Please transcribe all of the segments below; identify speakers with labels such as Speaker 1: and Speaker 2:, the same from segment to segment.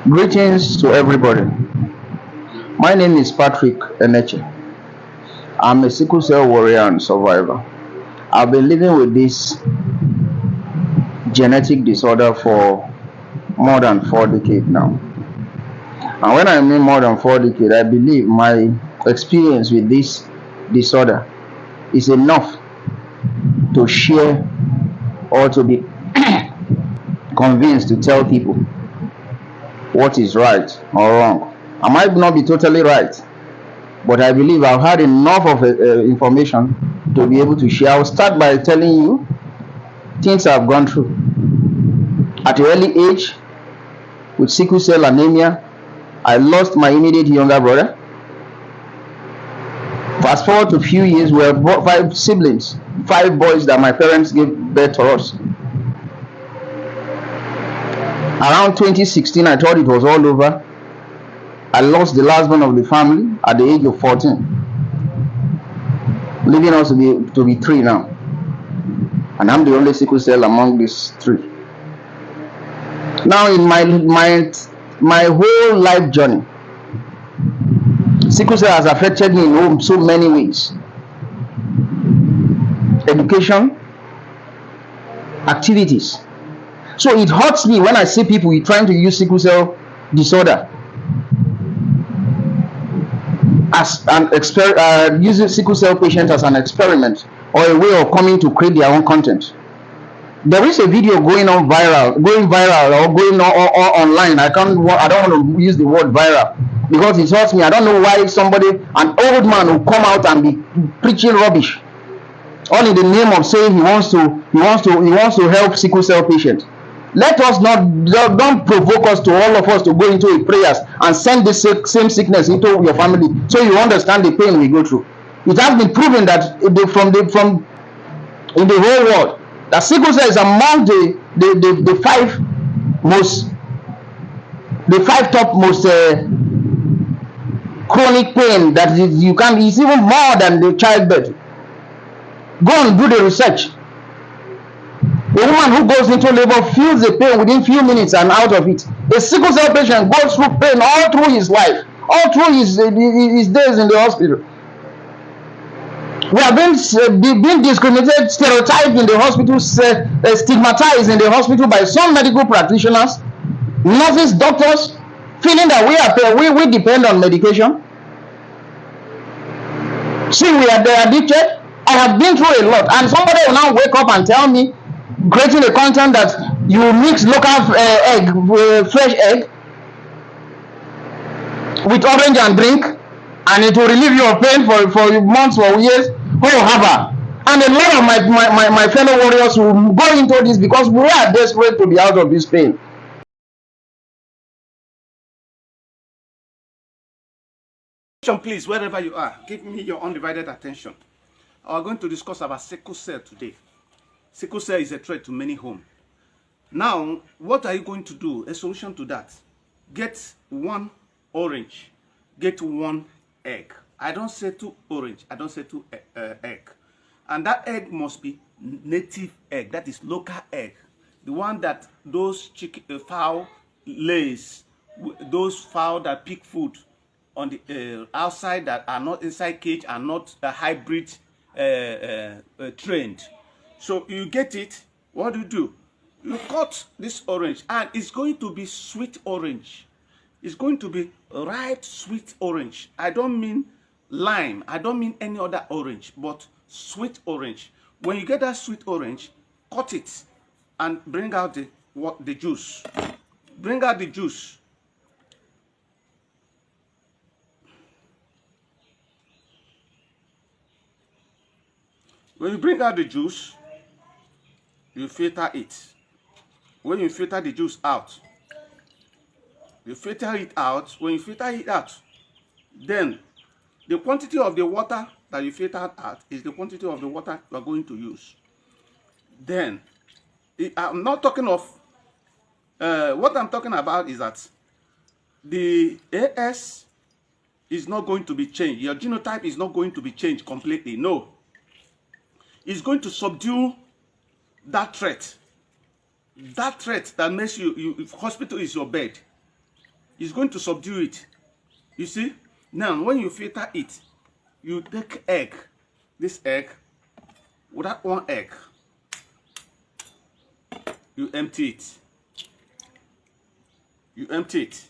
Speaker 1: Greetings to everybody. My name is Patrick Eneche. I'm a sickle cell warrior and survivor. I've been living with this genetic disorder for more than 4 decades now. And when I mean more than 4 decades, I believe my experience with this disorder is enough to share or to be convinced to tell people what is right or wrong. I might not be totally right, but I believe I've had enough of information to be able to share. I'll start by telling you things I've gone through. At an early age, with sickle cell anemia, I lost my immediate younger brother. Fast forward to a few years, we have 5 siblings, 5 boys that my parents gave birth to us. Around 2016, I thought it was all over. I lost the last one of the family at the age of 14, leaving us to be 3 now. And I'm the only sickle cell among these 3. Now, in my whole life journey, sickle cell has affected me in so many ways. Education, activities. So it hurts me when I see people trying to use sickle cell disorder as an using sickle cell patients as an experiment or a way of coming to create their own content. There is a video going viral or going on online. I don't want to use the word viral because it hurts me. I don't know why an old man will come out and be preaching rubbish, all in the name of saying he wants to help sickle cell patients. Let us don't provoke us to all of us to go into a prayers and send the same sickness into your family, so you understand the pain we go through. It has been proven that from in the whole world that sickle cell is among the 5 top most chronic pain that you can. It's even more than the childbirth. Go and do the research. A woman who goes into labor feels the pain within few minutes and out of it. A sickle cell patient goes through pain all through his life, all through his days in the hospital. We are being discriminated, stereotyped in the hospital, stigmatized in the hospital by some medical practitioners, nurses, doctors, feeling that we depend on medication. See, we are addicted. I have been through a lot, and somebody will now wake up and tell me, creating a content that you mix local fresh egg with orange and drink, and it will relieve your pain for months or years. Oh, haba! And a lot of my fellow warriors will go into this because we are desperate to be out of this pain.
Speaker 2: Please, wherever you are, give me your undivided attention. We are going to discuss about sickle cell today. Sickle cell is a threat to many homes. Now, what are you going to do? A solution to that. Get 1 orange. Get 1 egg. I don't say 2 orange. I don't say 2 egg. And that egg must be native egg. That is local egg. The one that those fowl lays. Those fowl that pick food on the outside, that are not inside cage, are not a hybrid trained. So you get it. What do? You cut this orange, and it's going to be sweet orange. It's going to be ripe sweet orange. I don't mean lime. I don't mean any other orange, but sweet orange. When you get that sweet orange, cut it and bring out the juice. Bring out the juice. When you bring out the juice, you filter it. When you filter the juice out, you filter it out. When you filter it out, then the quantity of the water that you filtered out is the quantity of the water you are going to use. Then, I'm not talking of, what I'm talking about is that the AS is not going to be changed. Your genotype is not going to be changed completely. No. It's going to subdue that threat. That threat that makes if hospital is your bed. It's going to subdue it. You see? Now, when you filter it, you take egg. This egg, without one egg, you empty it. You empty it.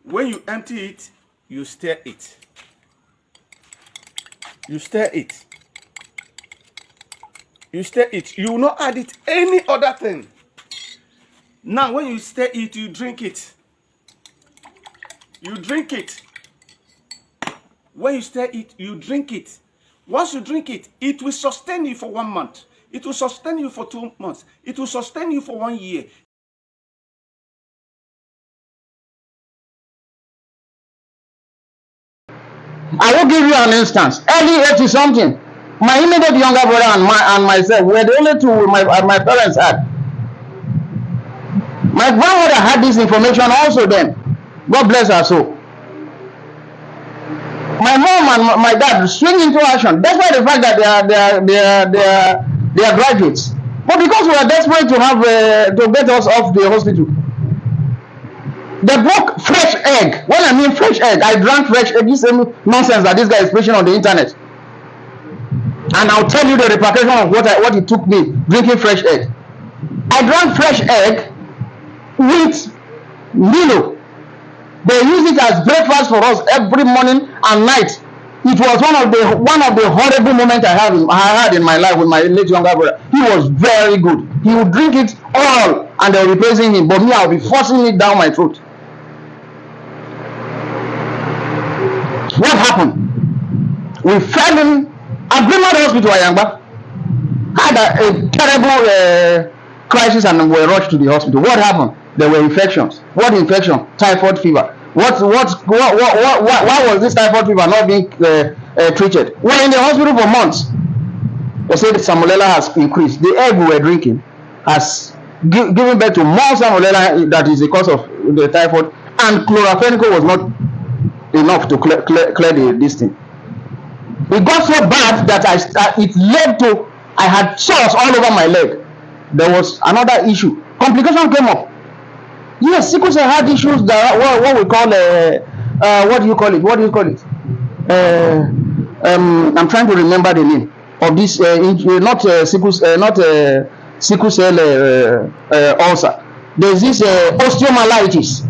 Speaker 2: When you empty it, you stir it. You stir it. You stir it. You will not add it any other thing. Now, when you stir it, you drink it. You drink it. When you stir it, you drink it. Once you drink it, it will sustain you for 1 month. It will sustain you for 2 months. It will sustain you for 1 year.
Speaker 1: I will give you an instance. Early 80 something. My immediate younger brother and myself were the only two my parents had. My grandmother had this information also then. God bless her soul. My mom and my dad swing into action, despite the fact that they are graduates. But because we are desperate to have to get us off the hospital, they broke fresh egg. When I mean fresh egg, I drank fresh egg. This same nonsense that this guy is preaching on the internet. And I'll tell you the repercussion of what it took me drinking fresh egg. I drank fresh egg with Milo. They use it as breakfast for us every morning and night. It was one of the horrible moments I had in my life with my late younger brother. He was very good. He would drink it all and they were replacing him. But me, I'll be forcing it down my throat. What happened? We fell in Agreement Hospital, Ayangba. Had a terrible crisis and were rushed to the hospital. What happened? There were infections. What infection? Typhoid fever. Why was this typhoid fever not being treated? We're in the hospital for months. They said the salmonella has increased. The egg we were drinking has given birth to more salmonella that is the cause of the typhoid, and chloramphenicol was not enough to clear this thing. It got so bad that it led to I had sores all over my leg. There was another issue. Complication came up. Yes, sickle cell had issues that what we call what do you call it? I'm trying to remember the name of this sickle cell ulcer. There's this osteomyelitis.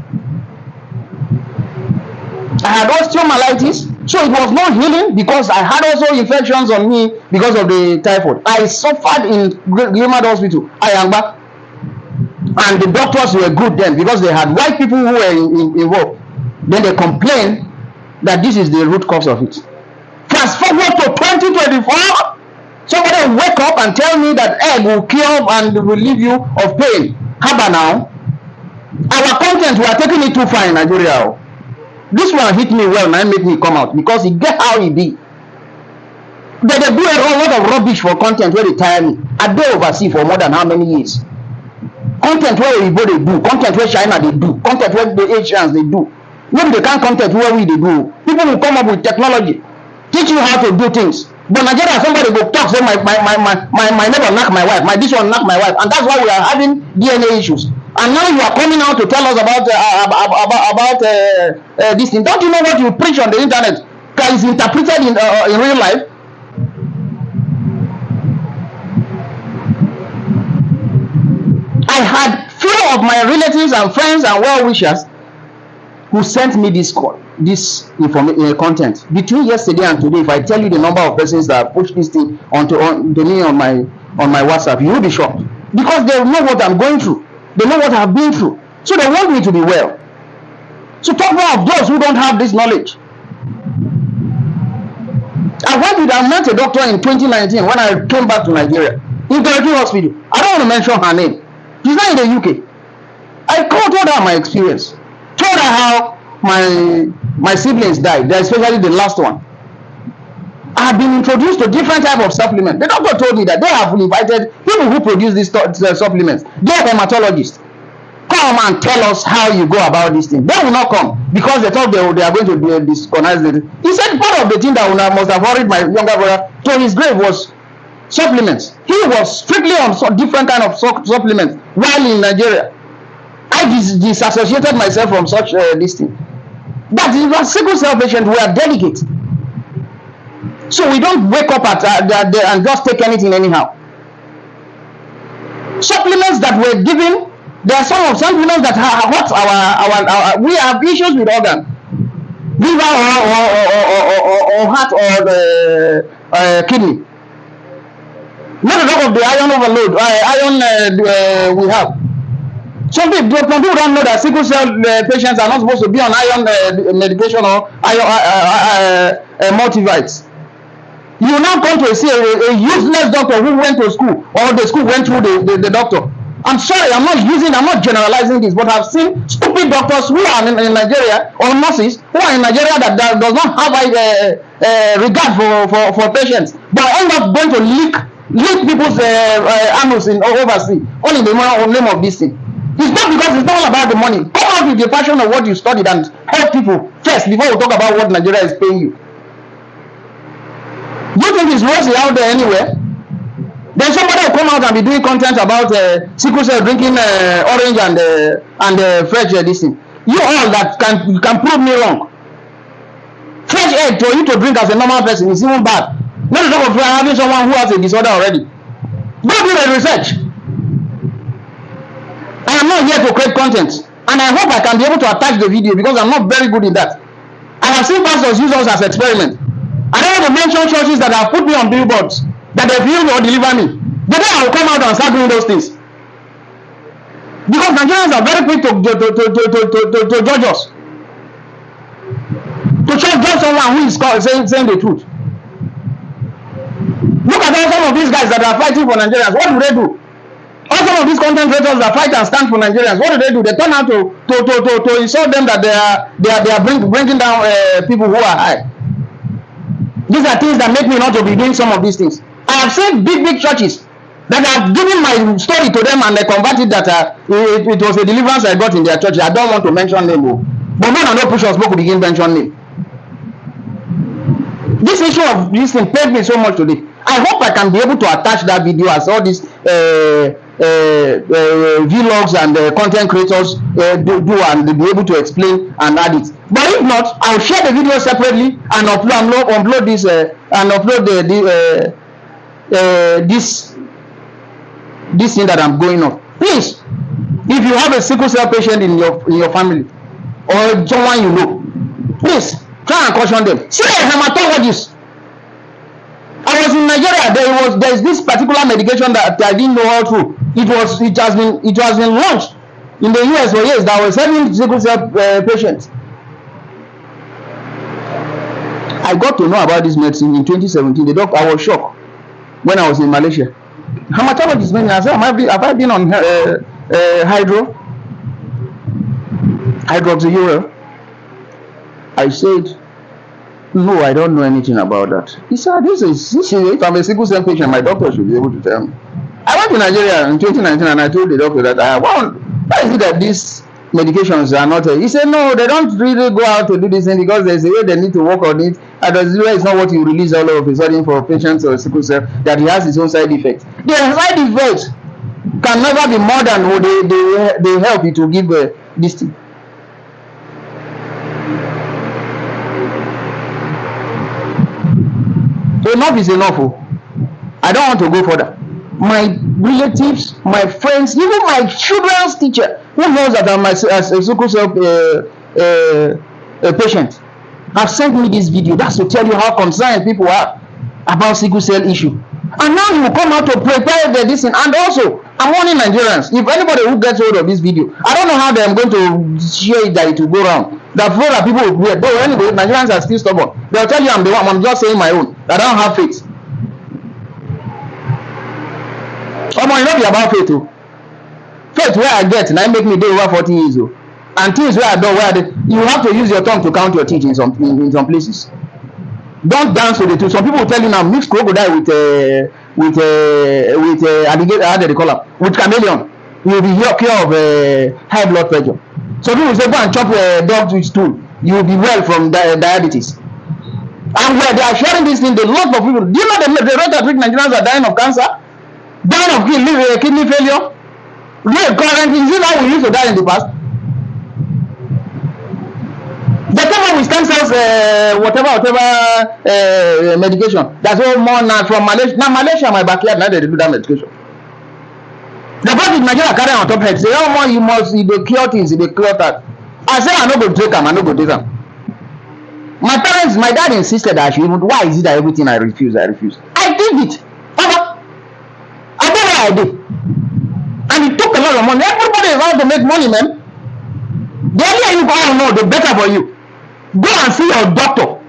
Speaker 1: I had osteomyelitis, so it was not healing because I had also infections on me because of the typhoid. I suffered in Glimad Hospital, Ayangba. And the doctors were good then because they had white people who were involved. Then they complained that this is the root cause of it. Fast forward to 2024, somebody will wake up and tell me that egg will cure and relieve you of pain. How about now? Our content, we are taking it too far in Nigeria. This one hit me well and make me come out because he get how he be. They do a lot of rubbish for content where they tire me. I do oversee for more than how many years? Content where Igbo they do, content where China they do, content where the Asians they do. Maybe they can't content where we they do. People will come up with technology, teach you how to do things. But Nigeria, somebody will talk, say my neighbor knock my wife, my this one knock my wife, and that's why we are having DNA issues. And now you are coming out to tell us about this thing. Don't you know what you preach on the internet is interpreted in real life? I had few of my relatives and friends and well-wishers who sent me this information content between yesterday and today. If I tell you the number of persons that pushed this thing onto me on my WhatsApp, you will be shocked because they know what I'm going through. They know what I've been through, so they want me to be well. So talk more of those who don't have this knowledge. I met a doctor in 2019 when I came back to Nigeria in Debunking hospital. I don't want to mention her name. She's not in the UK. I told her my experience. Told her how my siblings died, especially the last one. I have been introduced to different types of supplements. The doctor told me that they have invited people who produce these supplements. They're hematologists. Come and tell us how you go about this thing. They will not come because they thought they are going to disconnect it. He said part of the thing that must have worried my younger brother to his grave was supplements. He was strictly on different kind of supplements while in Nigeria. I I disassociated myself from such this thing. That is a sickle cell patient. We are delicate, so we don't wake up at and just take anything anyhow. Supplements that we're given, there are some supplements that hurt our we have issues with organ, liver or heart or kidney. Not to talk of the iron overload, iron we have. Some people don't know that sickle cell patients are not supposed to be on iron medication or iron multivites. You now come to see a useless doctor who went to school, or the school went through the doctor. I'm sorry, I'm not generalizing this, but I've seen stupid doctors who are in Nigeria, or nurses who are in Nigeria that does not have regard for patients, but end up going to lick people's anus in overseas, all in the name of this thing. It's not because it's not all about the money. Come out with the passion of what you studied and help people first before we talk about what Nigeria is paying you. Do you think it's rosy out there anywhere? Then somebody will come out and be doing content about sickle cell drinking orange and fresh this thing. You all that can prove me wrong. Fresh egg for you to drink as a normal person is even bad. Not to talk of having someone who has a disorder already. Go do the research. I am not here to create content, and I hope I can be able to attach the video because I'm not very good in that. I have seen pastors use us as experiment. I don't want to mention churches that have put me on billboards that they heal or deliver me. The day I will come out and start doing those things, because Nigerians are very quick to judge us, to judge someone who is saying the truth. Look at some of these guys that are fighting for Nigerians. What do they do? All some of these content creators that fight and stand for Nigerians, what do? They turn out to insult them that they are bringing down people who are high. These are things that make me not to be doing some of these things. I have seen big churches that have given my story to them and they converted that it was a deliverance I got in their church. I don't want to mention name, but when I know push us book begin mention name. This issue of this thing paid me so much today. I hope I can be able to attach that video as all these vlogs and content creators do and be able to explain and add it. But if not, I'll share the video separately and upload this and upload this thing that I'm going on. Please, if you have a sickle cell patient in your family or someone you know, please try and caution them. See a hematologist. I was in Nigeria. There's this particular medication that I didn't know how to. It has been launched in the US for years. That was helping sickle cell patients. I got to know about this medicine in 2017. The doctor, I was shocked when I was in Malaysia. Hematologist, I said, have I been on hydroxyurea? I said, no, I don't know anything about that. He said, this is if I'm a sickle cell patient, my doctor should be able to tell me. I went to Nigeria in 2019 and I told the doctor that why is it that these medications are not he said, no, they don't really go out to do this thing because there's a way they need to work on it. Hydroxyurea is not what you release all of a sudden for patients or sickle cell, that it has its own side effects. The side effects can never be more than what they help you to give this thing. Enough is enough. I don't want to go further. My relatives, my friends, even my children's teacher, who knows that I'm a sickle cell patient, have sent me this video. That's to tell you how concerned people are about sickle cell issue. And now you come out to prepare this thing. And also, I'm warning Nigerians, if anybody who gets hold of this video, I don't know how they're going to share it that it will go around. That for that people will wear. But anyway, Nigerians are still stubborn. They'll tell you I'm the one. I'm just saying my own. I don't have faith. You know be about faith too. Faith where I get, and I make me do over 40 years old. And things where I don't, you have to use your tongue to count your teeth in some places. Don't dance with the two. Some people will tell you now, mix crocodile with alligator, how do they call it? With chameleon. You will be cure of high blood pressure. So people say, go and chop a dog with stool. You will be well from diabetes. And where they are sharing this thing, the lot of people. Do you know the rate at which Nigerians are dying of cancer? Dying of kidney failure? Real currently, is it how we used to die in the past? They come up with stem cells, whatever medication. That's all more now from Malaysia. Now Malaysia, my backyard, now they do that medication. The part with Nigeria carry on top head say, "Oh, more you must, you dey cure things, you dey cure that." I say, I no go take am, I no go take am. My parents, my dad insisted that I should even. Why is it that everything I refuse, I refuse? I did it. Papa, I did what I did, and it took a lot of money. Everybody is out to make money, man. The earlier you go know, the better for you. Go and see your doctor.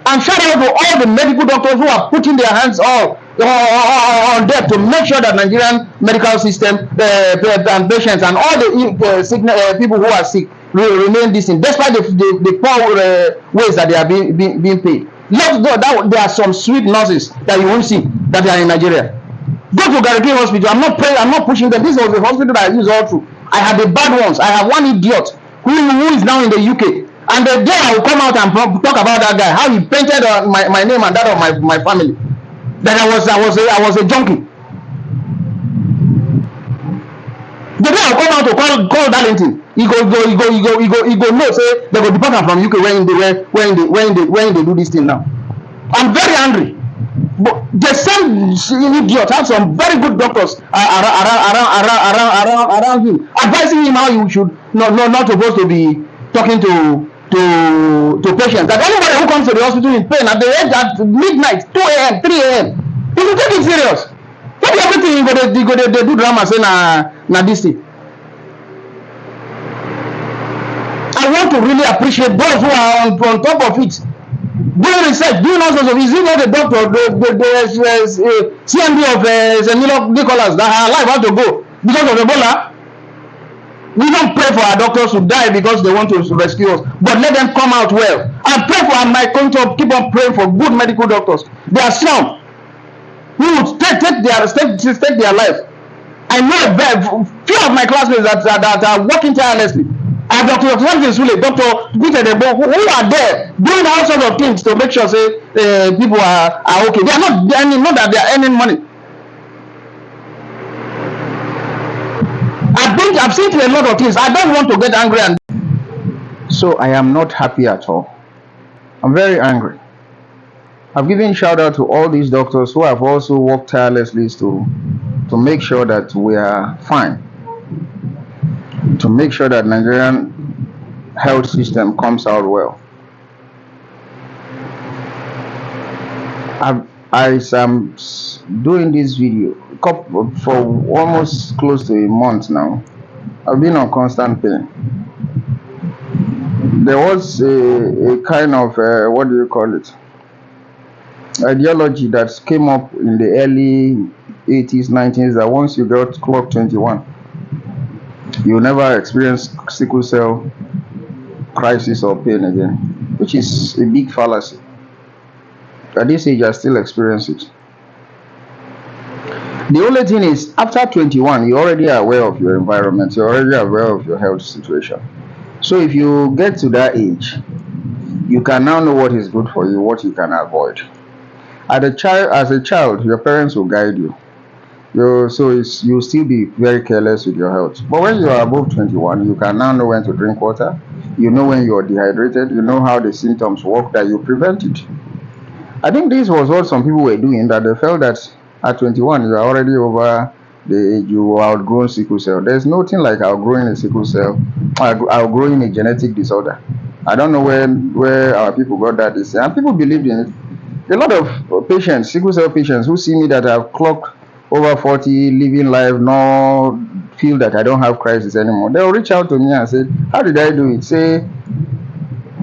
Speaker 1: And shout out to all the medical doctors who are putting their hands all on deck to make sure that Nigerian medical system, and patients and all the people who are sick remain decent, despite the poor ways that they are being paid. Let's go. There are some sweet nurses that you won't see that are in Nigeria. Go to Gariki Hospital. I'm not praying. I'm not pushing them. This was the hospital that I use all through. I have the bad ones. I have one idiot who is now in the UK. And the day I will come out and talk about that guy, how he painted my name and that of my family. That I was a junkie. The day I will come out to call Darlington, he go no say they go deport him from UK when they do this thing now. I'm very angry. But the same idiot have some very good doctors around him, advising him how you should not supposed to be talking to patients. That anybody who comes to the hospital in pain at the age at midnight, 2 a.m., 3 a.m., you should take it serious. Not everything you go they do drama say na this thing. I want to really appreciate those who are on top of it. Doing research, doing all sorts of. Is it not the doctor, the CMD of Zemilo Nicholas that her life had to go because of Ebola? We don't pray for our doctors to die because they want to rescue us, but let them come out well. I pray for my country. Keep on praying for good medical doctors. There are some who would take their life. I know a few of my classmates that are working tirelessly. I have Dr. Samson Sule, Dr. Peter Debo, who are there doing all sorts of things to make sure say people are okay. They are not earning, not that they are earning money. I've seen a lot of things. I don't want to get angry, and so I am not happy at all. I'm very angry. I've given shout out to all these doctors who have also worked tirelessly to make sure that we are fine, to make sure that Nigerian health system comes out well. I am doing this video for almost close to a month now. I've been on constant pain. There was a kind of what do you call it, ideology that came up in the early 80s, 90s, that once you got clock 21, you'll never experience sickle cell crisis or pain again, which is a big fallacy. At this age, I still experience it. The only thing is, after 21, you're already aware of your environment, you're already aware of your health situation. So if you get to that age, you can now know what is good for you, what you can avoid. As a child, your parents will guide you. You'll still be very careless with your health. But when you are above 21, you can now know when to drink water. You know when you are dehydrated. You know how the symptoms work, that you prevent it. I think this was what some people were doing, that they felt that at 21, you are already over the age, you outgrown sickle cell. There's nothing like outgrowing a sickle cell, outgrowing a genetic disorder. I don't know where our people got that, and people believed in it. A lot of patients, sickle cell patients, who see me that have clocked over 40, living life, no feel that I don't have crisis anymore, they'll reach out to me and say, how did I do it? Say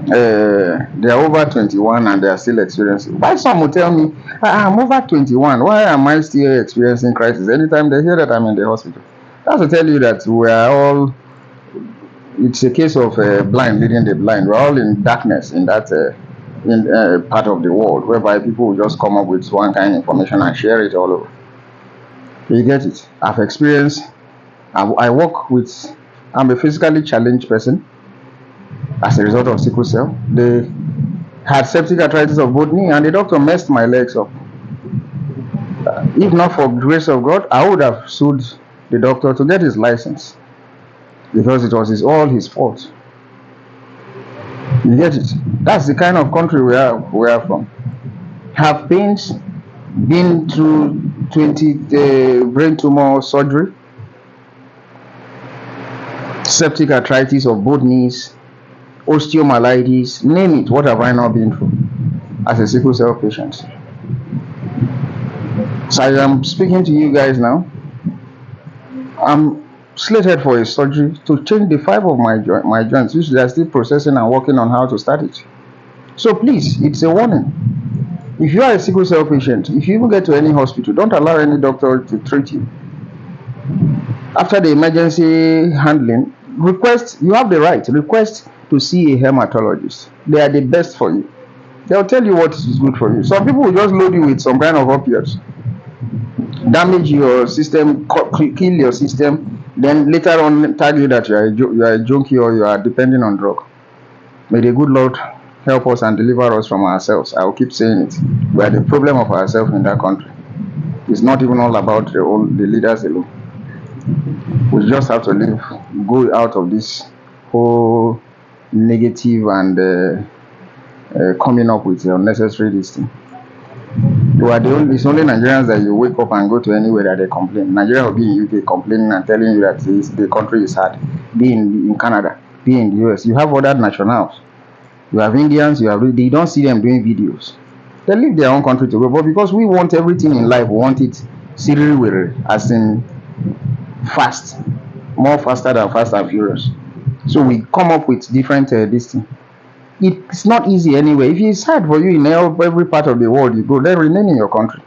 Speaker 1: they are over 21 and they are still experiencing. Why some will tell me, I'm over 21, why am I still experiencing crisis anytime they hear that I'm in the hospital? That's to tell you that we are all, it's a case of blind leading the blind. We're all in darkness in that part of the world, whereby people will just come up with one kind of information and share it all over. You get it? I've experienced, I work with, I'm a physically challenged person as a result of sickle cell. They had septic arthritis of both knee, and the doctor messed my legs up. If not for the grace of God, I would have sued the doctor to get his license because it was all his fault. You get it? That's the kind of country we are from. Have pains, been through 20 brain tumor surgery, septic arthritis of both knees, osteomyelitis, name it. What have I not been through as a sickle cell patient? So I am speaking to you guys now. I'm slated for a surgery to change the 5 of my joints, which they are still processing and working on how to start it. So please, it's a warning. If you are a sickle cell patient, if you even get to any hospital, don't allow any doctor to treat you. After the emergency handling, you have the right, request to see a hematologist. They are the best for you. They'll tell you what is good for you. Some people will just load you with some kind of opiates, damage your system, kill your system, then later on tell you that you are a junkie or you are depending on drug. May the good Lord help us and deliver us from ourselves. I will keep saying it. We are the problem of ourselves in that country. It's not even all about the leaders alone. We just have to go out of this whole negative and coming up with unnecessary this thing. It's only Nigerians that you wake up and go to anywhere that they complain. Nigeria will be in UK complaining and telling you that the country is hard. Be in Canada, be in the US. You have other nationals. You have Indians, they don't see them doing videos. They leave their own country to go. But because we want everything in life, we want it serially, as in fast, more faster than Fast and Furious. So we come up with different this thing. It's not easy anyway. If it's hard for you in every part of the world you go, then remain in your country.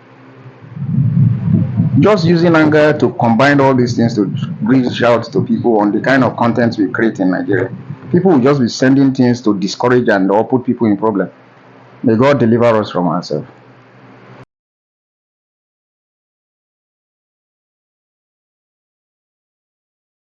Speaker 1: Just using anger to combine all these things to reach out to people on the kind of content we create in Nigeria. People will just be sending things to discourage and or put people in problem. May God deliver us from ourselves.